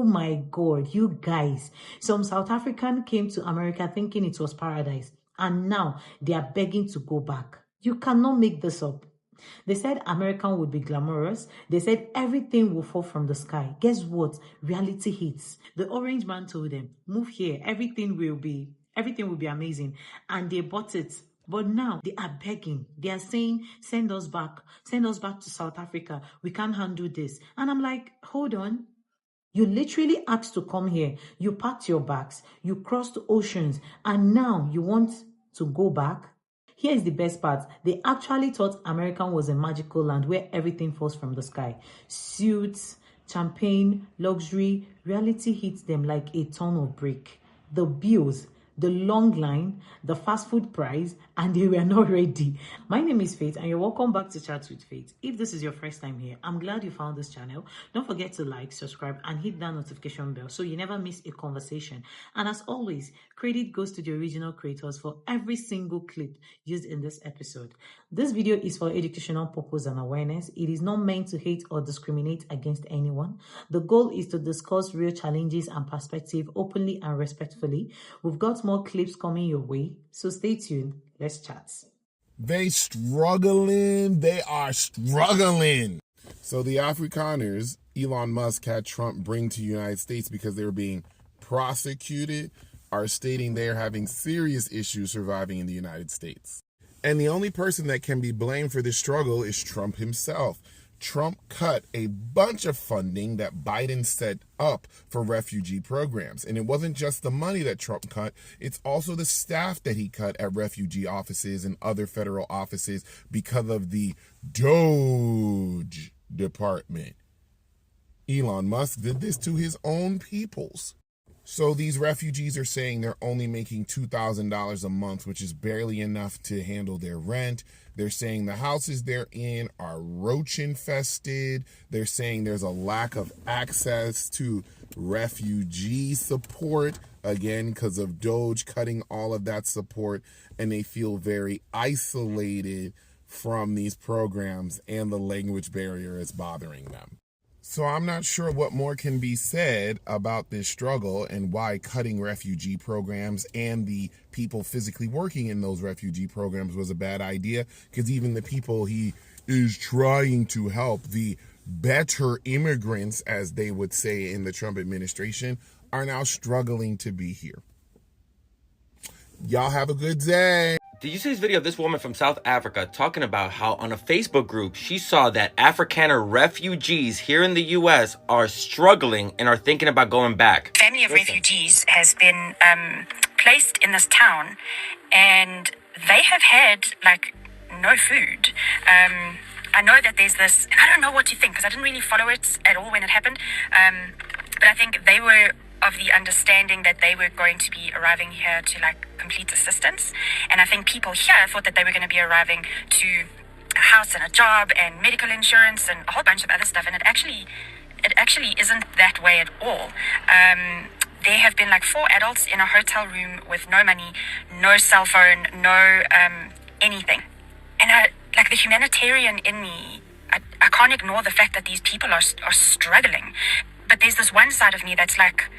my God, you guys. Some South African came to America thinking it was paradise, and now they are begging to go back. You cannot make this up. They said American would be glamorous. They said everything will fall from the sky. Guess what? Reality hits. The orange man told them, move here. Everything will be amazing. And they bought it. But now they are begging. They are saying, send us back to South Africa. We can't handle this. And I'm like, hold on. You literally asked to come here. You packed your bags. You crossed oceans. And now you want to go back? Here is the best part. They actually thought America was a magical land where everything falls from the sky. Suits, champagne, luxury. Reality hits them like a ton of brick. The bills, the long line, the fast food price, and they were not ready. My name is Faith, and you're welcome back to Chats with Faith. If this is your first time here, I'm glad you found this channel. Don't forget to like, subscribe, and hit that notification bell so you never miss a conversation. And as always, credit goes to the original creators for every single clip used in this episode. This video is for educational purpose and awareness. It is not meant to hate or discriminate against anyone. The goal is to discuss real challenges and perspective openly and respectfully. We've got more clips coming your way, so stay tuned. Let's chat. They struggling. They are struggling. So the Afrikaners, Elon Musk had Trump bring to the United States because they were being prosecuted, are stating they are having serious issues surviving in the United States. And the only person that can be blamed for this struggle is Trump himself. Trump cut a bunch of funding that Biden set up for refugee programs. And it wasn't just the money that Trump cut, it's also the staff that he cut at refugee offices and other federal offices because of the Doge Department. Elon Musk did this to his own peoples. So these refugees are saying they're only making $2,000 a month, which is barely enough to handle their rent. They're saying the houses they're in are roach infested. They're saying there's a lack of access to refugee support, again, because of Doge cutting all of that support. And they feel very isolated from these programs, and the language barrier is bothering them. So I'm not sure what more can be said about this struggle and why cutting refugee programs and the people physically working in those refugee programs was a bad idea, because even the people he is trying to help, the better immigrants, as they would say in the Trump administration, are now struggling to be here. Y'all have a good day. Did you see this video of this woman from South Africa talking about how on a Facebook group she saw that Afrikaner refugees here in the U.S. are struggling and are thinking about going back? Family of refugees has been placed in this town, and they have had like no food. I know that there's this, and I don't know what to think because I didn't really follow it at all when it happened. But I think they were of the understanding that they were going to be arriving here to like complete assistance, and I think people here thought that they were going to be arriving to a house and a job and medical insurance and a whole bunch of other stuff, and it actually isn't that way at all. There have been like 4 adults in a hotel room with no money, no cell phone, no anything, and like the humanitarian in me, I can't ignore the fact that these people are struggling, but there's this one side of me that's like,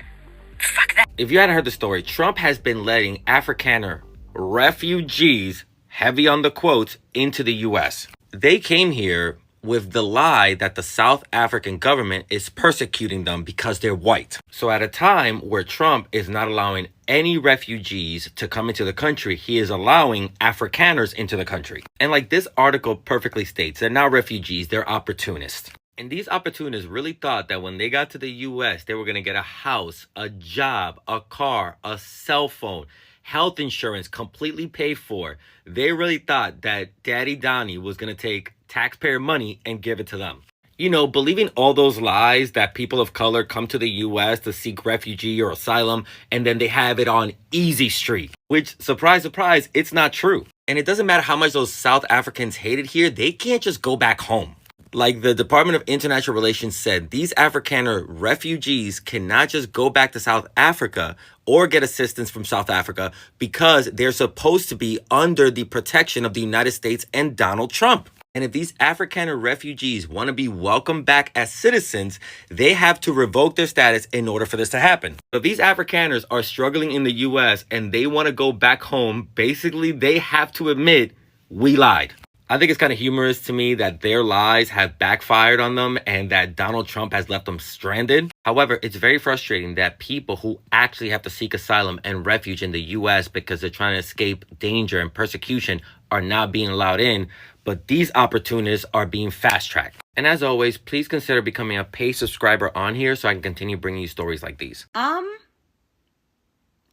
fuck that. If you hadn't heard the story, Trump has been letting Afrikaner refugees, heavy on the quotes, into the U.S. They came here with the lie that the South African government is persecuting them because they're white. So at a time where Trump is not allowing any refugees to come into the country, he is allowing Afrikaners into the country. And like this article perfectly states, they're not refugees, they're opportunists. And these opportunists really thought that when they got to the U.S., they were going to get a house, a job, a car, a cell phone, health insurance completely paid for. They really thought that Daddy Donnie was going to take taxpayer money and give it to them. You know, believing all those lies that people of color come to the U.S. to seek refugee or asylum, and then they have it on easy street, which, surprise, surprise, it's not true. And it doesn't matter how much those South Africans hate it here, they can't just go back home. Like the Department of International Relations said, these Afrikaner refugees cannot just go back to South Africa or get assistance from South Africa because they're supposed to be under the protection of the United States and Donald Trump. And if these Afrikaner refugees want to be welcomed back as citizens, they have to revoke their status in order for this to happen. So if these Afrikaners are struggling in the US and they want to go back home, basically they have to admit, we lied. I think it's kind of humorous to me that their lies have backfired on them and that Donald Trump has left them stranded. However, it's very frustrating that people who actually have to seek asylum and refuge in the US because they're trying to escape danger and persecution are not being allowed in, but these opportunists are being fast-tracked. And as always, please consider becoming a paid subscriber on here so I can continue bringing you stories like these.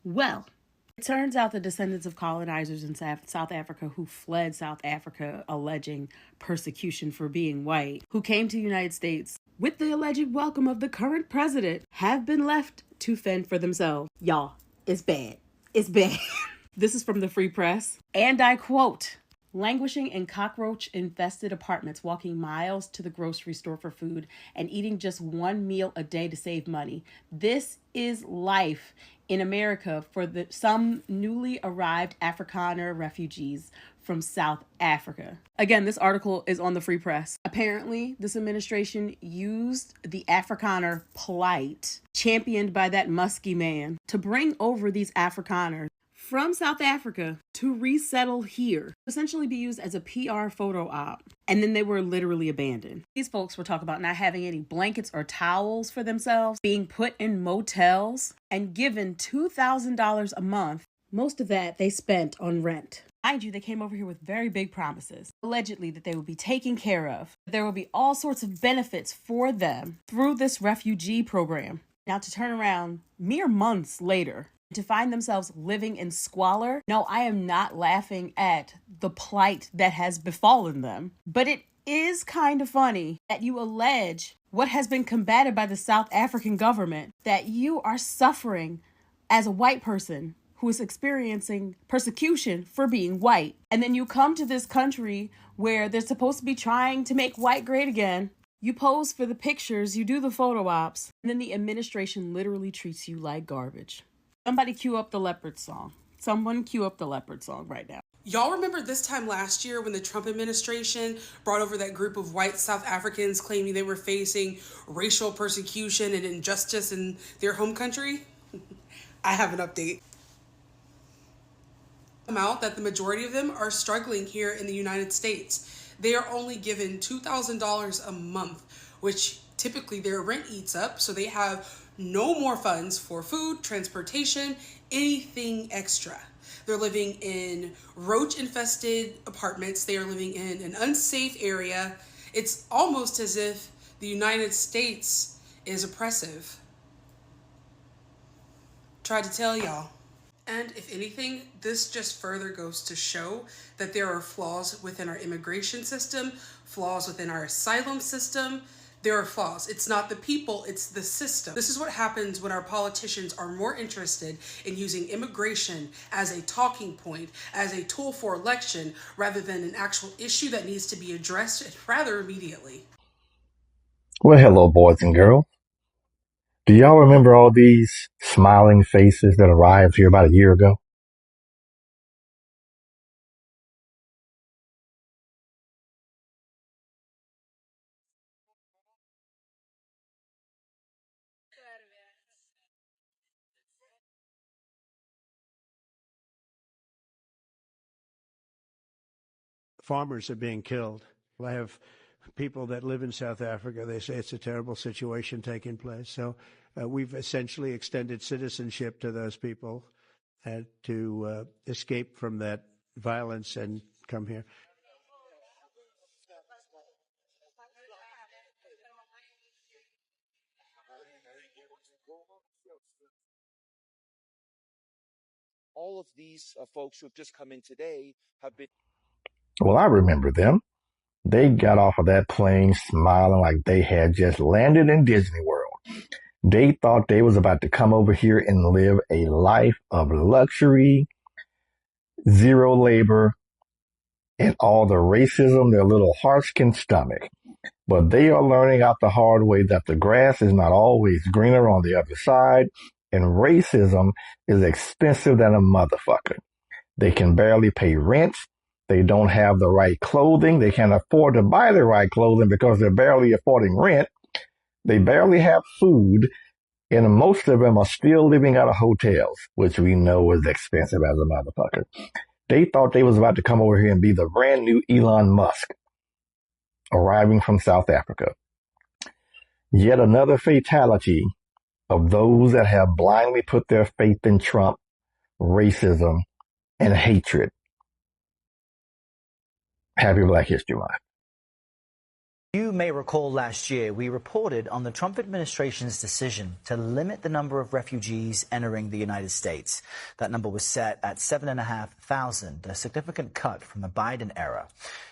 Well, it turns out the descendants of colonizers in South Africa who fled South Africa alleging persecution for being white, who came to the United States with the alleged welcome of the current president, have been left to fend for themselves. Y'all, it's bad. It's bad. This is from the Free Press. And I quote, "Languishing in cockroach-infested apartments, walking miles to the grocery store for food, and eating just one meal a day to save money. This is life in America for some newly arrived Afrikaner refugees from South Africa." Again, this article is on the Free Press. Apparently, this administration used the Afrikaner plight, championed by that musky man, to bring over these Afrikaners from South Africa to resettle here, essentially be used as a PR photo op. And then they were literally abandoned. These folks were talking about not having any blankets or towels for themselves, being put in motels, and given $2,000 a month. Most of that they spent on rent. Mind you, they came over here with very big promises, allegedly that they would be taken care of. There will be all sorts of benefits for them through this refugee program. Now to turn around mere months later, to find themselves living in squalor. No, I am not laughing at the plight that has befallen them, but it is kind of funny that you allege what has been combated by the South African government, that you are suffering as a white person who is experiencing persecution for being white. And then you come to this country where they're supposed to be trying to make white great again. You pose for the pictures, you do the photo ops, and then the administration literally treats you like garbage. Somebody cue up the Leopard song. Someone cue up the Leopard song right now. Y'all remember this time last year when the Trump administration brought over that group of white South Africans claiming they were facing racial persecution and injustice in their home country? I have an update. Out that the majority of them are struggling here in the United States. They are only given $2,000 a month, which typically their rent eats up, so they have no more funds for food, transportation, anything extra. They're living in roach-infested apartments. They are living in an unsafe area. It's almost as if the United States is oppressive. Tried to tell y'all. And if anything, this just further goes to show that there are flaws within our immigration system, flaws within our asylum system. There are flaws. It's not the people, it's the system. This is what happens when our politicians are more interested in using immigration as a talking point, as a tool for election, rather than an actual issue that needs to be addressed rather immediately. Well, hello, boys and girls. Do y'all remember all these smiling faces that arrived here about a year ago? Farmers are being killed. I have people that live in South Africa. They say it's a terrible situation taking place. So we've essentially extended citizenship to those people to escape from that violence and come here. All of these folks who have just come in today have been. Well, I remember them. They got off of that plane smiling like they had just landed in Disney World. They thought they was about to come over here and live a life of luxury, zero labor, and all the racism their little hearts can stomach. But they are learning out the hard way that the grass is not always greener on the other side, and racism is expensive than a motherfucker. They can barely pay rent. They don't have the right clothing. They can't afford to buy the right clothing because they're barely affording rent. They barely have food. And most of them are still living out of hotels, which we know is expensive as a motherfucker. They thought they was about to come over here and be the brand new Elon Musk arriving from South Africa. Yet another fatality of those that have blindly put their faith in Trump, racism, and hatred. Happy Black History Month. You may recall last year we reported on the Trump administration's decision to limit the number of refugees entering the United States. That number was set at 7,500, a significant cut from the Biden era.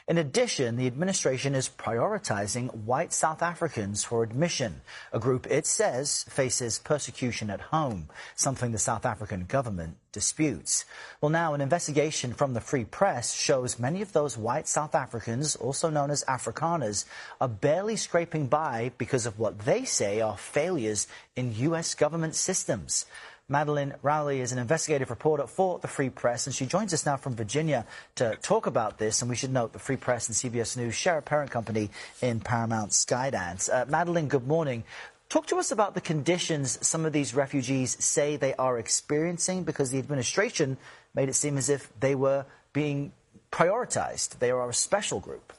In addition, the administration is prioritizing white South Africans for admission, a group it says faces persecution at home, something the South African government disputes. Well, now an investigation from the Free Press shows many of those white South Africans, also known as Afrikaners, are barely scraping by because of what they say are failures in U.S. government systems. Madeline Rowley is an investigative reporter for the Free Press, and she joins us now from Virginia to talk about this. And we should note the Free Press and CBS News share a parent company in Paramount Skydance. Madeline, good morning. Talk to us about the conditions some of these refugees say they are experiencing, because the administration made it seem as if they were being prioritized. They are a special group.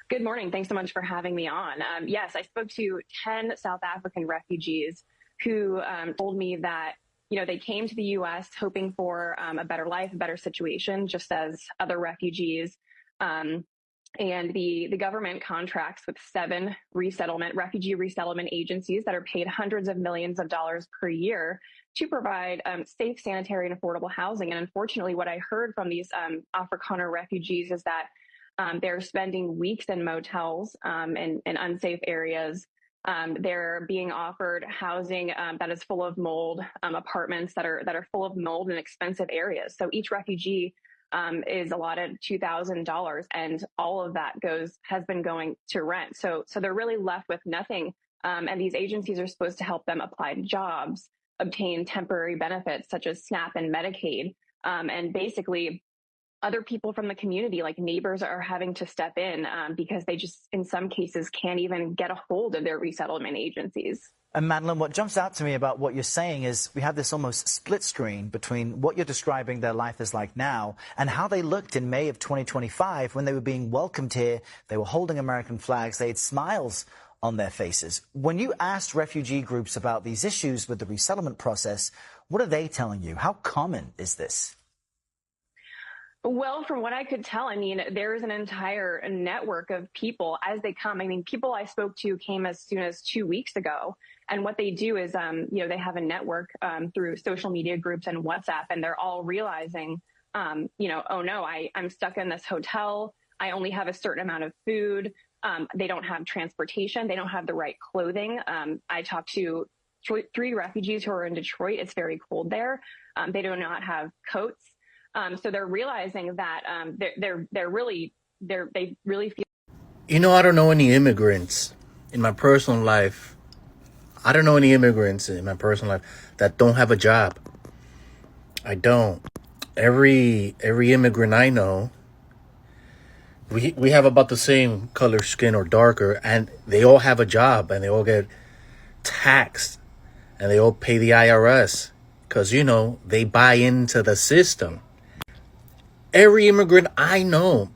Good morning. Thanks so much for having me on. Yes, I spoke to 10 South African refugees who told me that, they came to the U.S. hoping for a better life, a better situation, just as other refugees. And the government contracts with 7 refugee resettlement agencies that are paid hundreds of millions of dollars per year to provide safe, sanitary, and affordable housing. And unfortunately, what I heard from these Afrikaner refugees is that they're spending weeks in motels in unsafe areas. They're being offered housing that is full of mold, apartments that are full of mold in expensive areas. So each refugee is allotted $2,000, and all of that has been going to rent. So they're really left with nothing. And these agencies are supposed to help them apply to jobs, obtain temporary benefits such as SNAP and Medicaid, and basically other people from the community, like neighbors, are having to step in because they just, in some cases, can't even get a hold of their resettlement agencies. And Madeline, what jumps out to me about what you're saying is we have this almost split screen between what you're describing their life is like now and how they looked in May of 2025 when they were being welcomed here. They were holding American flags. They had smiles on their faces. When you asked refugee groups about these issues with the resettlement process, what are they telling you? How common is this? Well, from what I could tell, there's an entire network of people as they come. People I spoke to came as soon as 2 weeks ago. And what they do is, they have a network through social media groups and WhatsApp, and they're all realizing, oh no, I'm stuck in this hotel. I only have a certain amount of food. They don't have transportation. They don't have the right clothing. I talked to 3 refugees who are in Detroit. It's very cold there. They do not have coats. So they're realizing that they really feel. I don't know any immigrants in my personal life. I don't know any immigrants in my personal life that don't have a job. I don't. Every immigrant I know, we have about the same color skin or darker, and they all have a job, and they all get taxed, and they all pay the IRS because, they buy into the system. Every immigrant I know,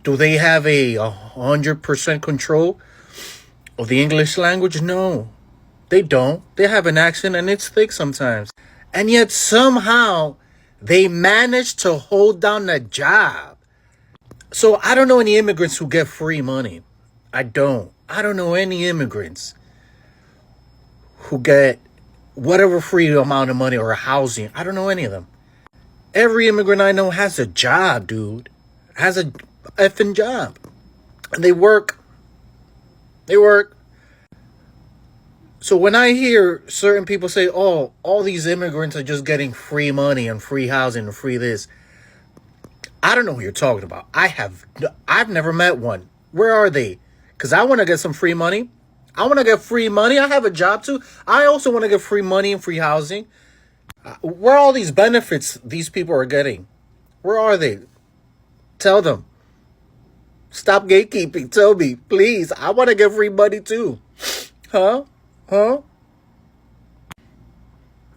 do they have 100% control of the English language? No, they don't. They have an accent and it's thick sometimes. And yet somehow they manage to hold down a job. So I don't know any immigrants who get free money. I don't know any immigrants who get whatever free amount of money or housing. I don't know any of them. Every immigrant I know has a job, dude. Has a effing job. And they work. So when I hear certain people say, oh, all these immigrants are just getting free money and free housing and free this, I don't know who you're talking about. I've never met one. Where are they? Because I want to get some free money. I want to get free money. I have a job too. I also want to get free money and free housing. Where are all these benefits these people are getting? Where are they? Tell them. Stop gatekeeping. Tell me, please. I want to get free money too. Huh? Huh?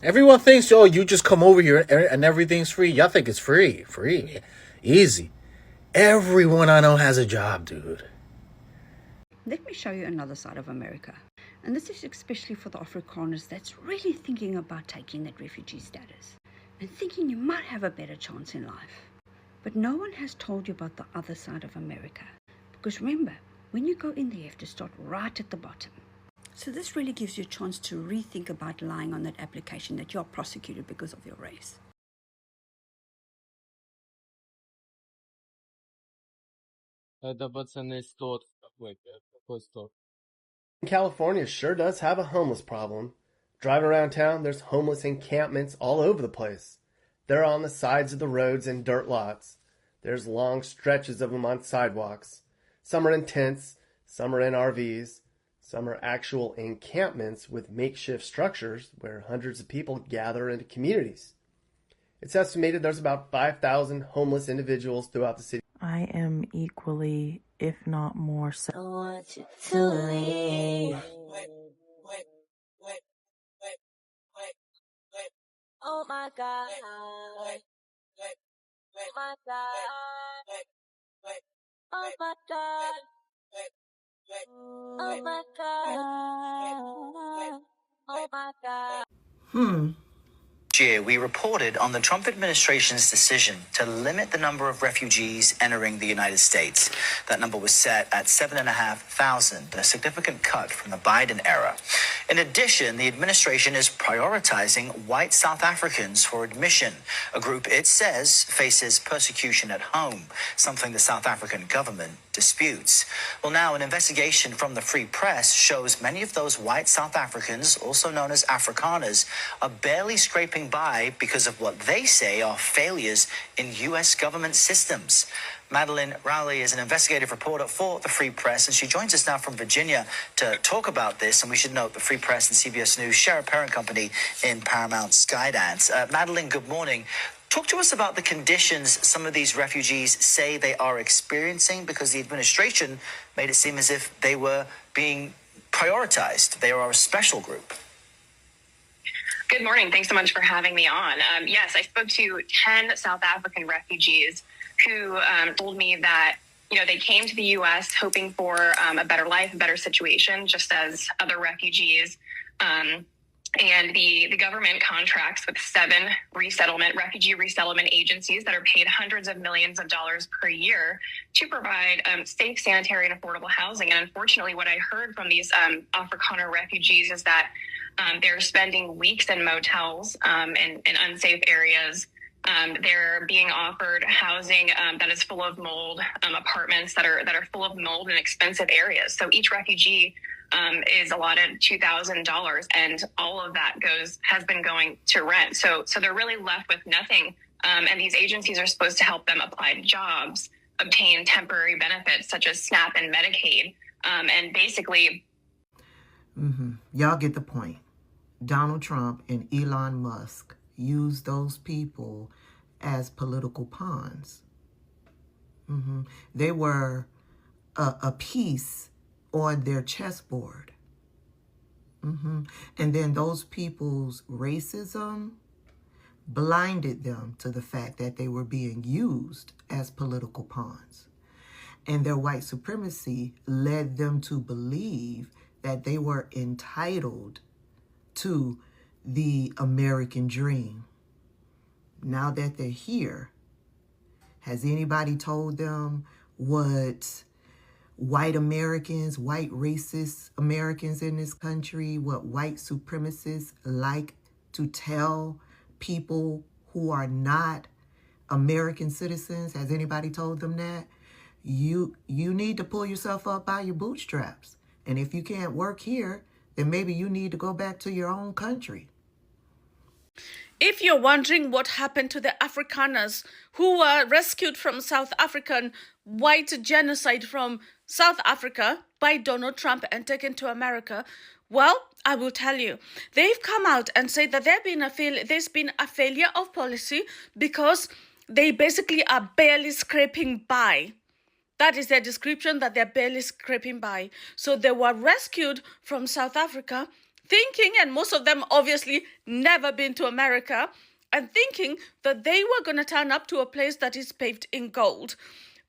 Everyone thinks, oh, you just come over here and everything's free. Y'all think it's free. Free. Easy. Everyone I know has a job, dude. Let me show you another side of America. And this is especially for the Afrikaners that's really thinking about taking that refugee status and thinking you might have a better chance in life. But no one has told you about the other side of America. Because remember, when you go in there, you have to start right at the bottom. So this really gives you a chance to rethink about lying on that application that you're prosecuted because of your race. California sure does have a homeless problem. Driving around town, there's homeless encampments all over the place. They're on the sides of the roads and dirt lots. There's long stretches of them on sidewalks. Some are in tents, some are in RVs, some are actual encampments with makeshift structures where hundreds of people gather into communities. It's estimated there's about 5,000 homeless individuals throughout the city. I am equally, if not more so. I want you to leave. Oh my God. Oh my God. Oh my God. Oh my God. Oh my God. Year, we reported on the Trump administration's decision to limit the number of refugees entering the United States. That number was set at 7,500, a significant cut from the Biden era. In addition, the administration is prioritizing white South Africans for admission, a group it says faces persecution at home, something the South African government disputes. Well, now an investigation from the Free Press shows many of those white South Africans, also known as Afrikaners, are barely scraping by because of what they say are failures in U.S. government systems. Madeline Rowley is an investigative reporter for the Free Press, and she joins us now from Virginia to talk about this. And we should note the Free Press and CBS News share a parent company in Paramount Skydance. Madeline, good morning. Talk to us about the conditions some of these refugees say they are experiencing, because the administration made it seem as if they were being prioritized. They are a special group. Good morning. Thanks so much for having me on. Yes, I spoke to 10 South African refugees who told me that, they came to the U.S. hoping for a better life, a better situation, just as other refugees. And the government contracts with 7 refugee resettlement agencies that are paid hundreds of millions of dollars per year to provide safe, sanitary, and affordable housing. And unfortunately, what I heard from these Afrikaner refugees is that they're spending weeks in motels in unsafe areas. They're being offered housing that is full of mold, apartments that are full of mold in expensive areas. So each refugee is allotted $2,000, and all of that has been going to rent. So they're really left with nothing. And these agencies are supposed to help them apply to jobs, obtain temporary benefits such as SNAP and Medicaid, and basically. Y'all get the point. Donald Trump and Elon Musk use those people as political pawns. They were a piece on their chessboard. And then those people's racism blinded them to the fact that they were being used as political pawns. And their white supremacy led them to believe that they were entitled to the American dream. Now that they're here, has anybody told them what white Americans, white racist Americans in this country, what white supremacists like to tell people who are not American citizens? Has anybody told them that? You need to pull yourself up by your bootstraps. And if you can't work here, then maybe you need to go back to your own country. If you're wondering what happened to the Afrikaners who were rescued from South African white genocide from South Africa by Donald Trump and taken to America, well, I will tell you, they've come out and said that there's been a failure of policy because they basically are barely scraping by. That is their description, that they're barely scraping by. So they were rescued from South Africa, thinking, and most of them obviously never been to America, and thinking that they were going to turn up to a place that is paved in gold,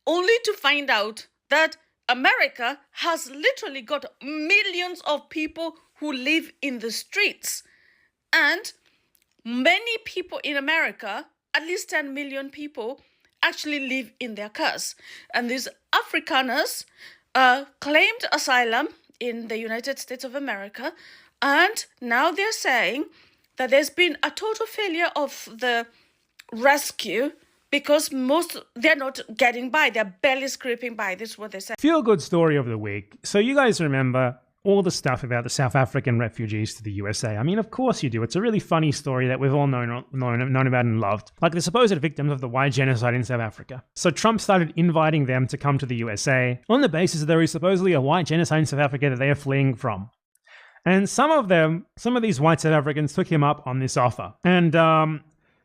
only to find out that America has literally got millions of people who live in the streets. And many people in America, at least 10 million people, actually live in their cars. And these Afrikaners claimed asylum in the United States of America, and now they're saying that there's been a total failure of the rescue because they're not getting by. They're barely scraping by. This is what they say. Feel-good story of the week. So you guys remember all the stuff about the South African refugees to the USA. I mean, of course you do. It's a really funny story that we've all known about and loved. Like the supposed victims of the white genocide in South Africa. So Trump started inviting them to come to the USA on the basis that there is supposedly a white genocide in South Africa that they are fleeing from. And some of these white South Africans took him up on this offer. And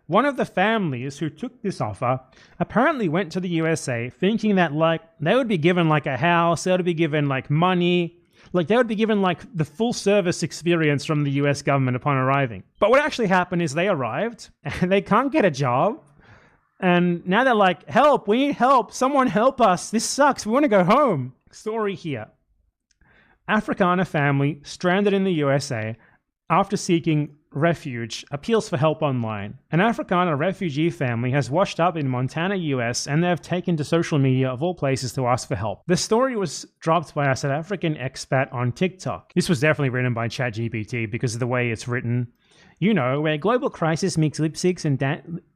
one of the families who took this offer apparently went to the USA thinking that like they would be given like a house, they would be given like money, like they would be given like the full service experience from the US government upon arriving. But what actually happened is they arrived and they can't get a job. And now they're like, help, we need help. Someone help us. This sucks. We want to go home. Story here. Afrikaner family stranded in the USA after seeking refuge, appeals for help online. An Afrikaner refugee family has washed up in Montana, US, and they have taken to social media of all places to ask for help. The story was dropped by a South African expat on TikTok. This was definitely written by ChatGPT because of the way it's written. You know, where global crisis meets lip syncs and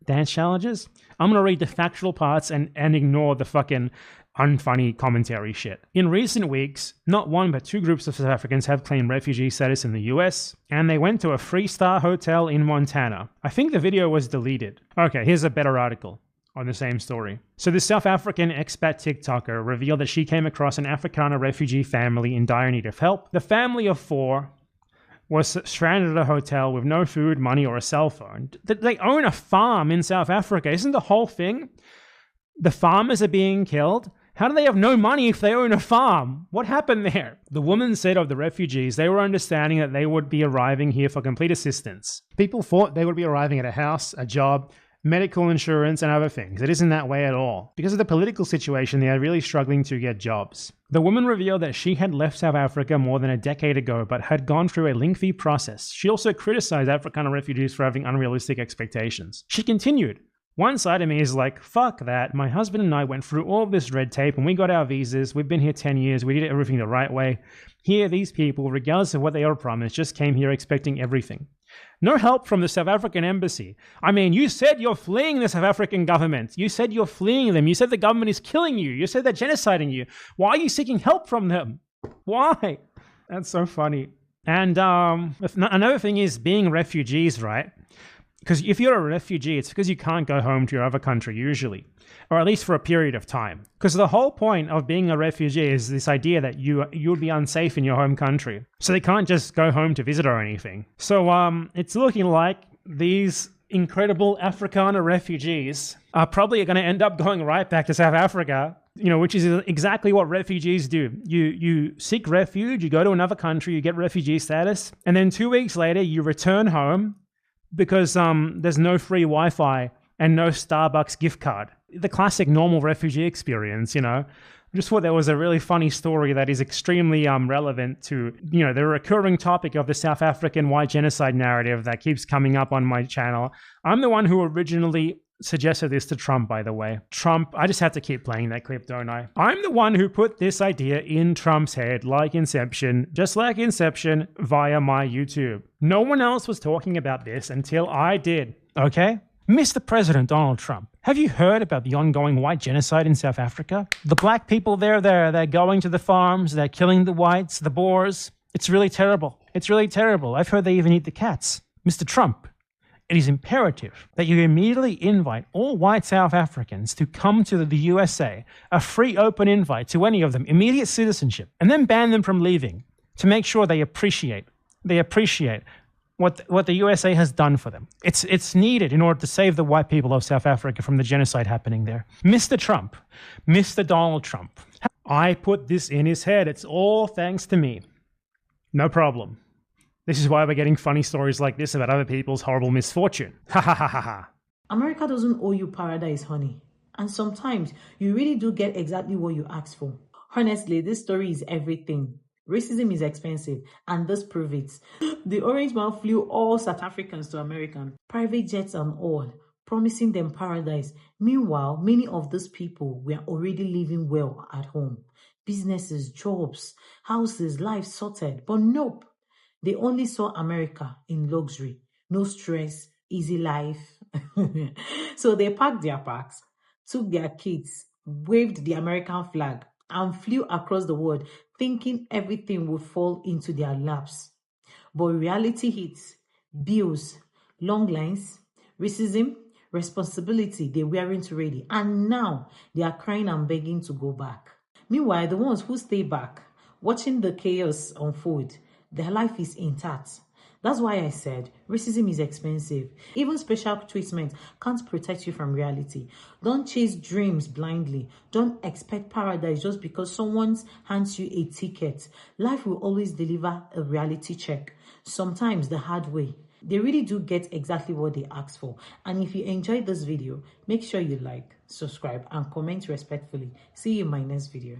dance challenges. I'm going to read the factual parts and ignore the fucking unfunny commentary shit. In recent weeks, not one but two groups of South Africans have claimed refugee status in the US, and they went to a 3-star hotel in Montana. I think the video was deleted. Okay, here's a better article on the same story. So the South African expat TikToker revealed that she came across an Afrikaner refugee family in dire need of help. The family of 4 was stranded at a hotel with no food, money, or a cell phone. They own a farm in South Africa. Isn't the whole thing? The farmers are being killed. How do they have no money if they own a farm? What happened there? The woman said of the refugees, they were understanding that they would be arriving here for complete assistance. People thought they would be arriving at a house, a job, medical insurance, and other things. It isn't that way at all. Because of the political situation, they are really struggling to get jobs. The woman revealed that she had left South Africa more than a decade ago, but had gone through a lengthy process. She also criticized Afrikaner refugees for having unrealistic expectations. She continued, one side of me is like, fuck that. My husband and I went through all this red tape and we got our visas. We've been here 10 years. We did everything the right way. Here, these people, regardless of what they were promised, just came here expecting everything. No help from the South African embassy. I mean, you said you're fleeing the South African government. You said you're fleeing them. You said the government is killing you. You said they're genociding you. Why are you seeking help from them? Why? That's so funny. And another thing is being refugees, right? Because if you're a refugee, it's because you can't go home to your other country usually, or at least for a period of time. Because the whole point of being a refugee is this idea that you'll be unsafe in your home country. So they can't just go home to visit or anything. So it's looking like these incredible Afrikaner refugees are probably going to end up going right back to South Africa, you know, which is exactly what refugees do. You seek refuge, you go to another country, you get refugee status, and then 2 weeks later you return home because there's no free Wi-Fi and no Starbucks gift card. The classic normal refugee experience, you know. I just thought there was a really funny story that is extremely relevant to, you know, the recurring topic of the South African white genocide narrative that keeps coming up on my channel. I'm the one who originally suggested this to Trump, by the way. Trump, I just have to keep playing that clip, don't I? I'm the one who put this idea in Trump's head, like Inception, just like Inception, via my YouTube. No one else was talking about this until I did, okay? Mr. President Donald Trump, have you heard about the ongoing white genocide in South Africa? The black people they're going to the farms, they're killing the whites, the Boers. It's really terrible. It's really terrible. I've heard they even eat the cats. Mr. Trump, it is imperative that you immediately invite all white South Africans to come to the USA, a free open invite to any of them, immediate citizenship, and then ban them from leaving to make sure they appreciate what the USA has done for them. It's needed in order to save the white people of South Africa from the genocide happening there. Mr. Trump, Mr. Donald Trump, I put this in his head. It's all thanks to me. No problem. This is why we're getting funny stories like this about other people's horrible misfortune. Ha ha ha ha ha. America doesn't owe you paradise, honey. And sometimes you really do get exactly what you asked for. Honestly, this story is everything. Racism is expensive, and this proves it. The orange man flew all South Africans to America, private jets and all, promising them paradise. Meanwhile, many of these people were already living well at home. Businesses, jobs, houses, life sorted. But nope, they only saw America in luxury. No stress, easy life. So they packed their packs, took their kids, waved the American flag, and flew across the world thinking everything would fall into their laps. But reality hits, bills, long lines, racism, responsibility they weren't ready, and now they are crying and begging to go back. Meanwhile, the ones who stay back, watching the chaos unfold, their life is intact. That's why I said racism is expensive. Even special treatment can't protect you from reality. Don't chase dreams blindly. Don't expect paradise just because someone hands you a ticket. Life will always deliver a reality check, sometimes the hard way. They really do get exactly what they ask for. And if you enjoyed this video, make sure you like, subscribe, and comment respectfully. See you in my next video.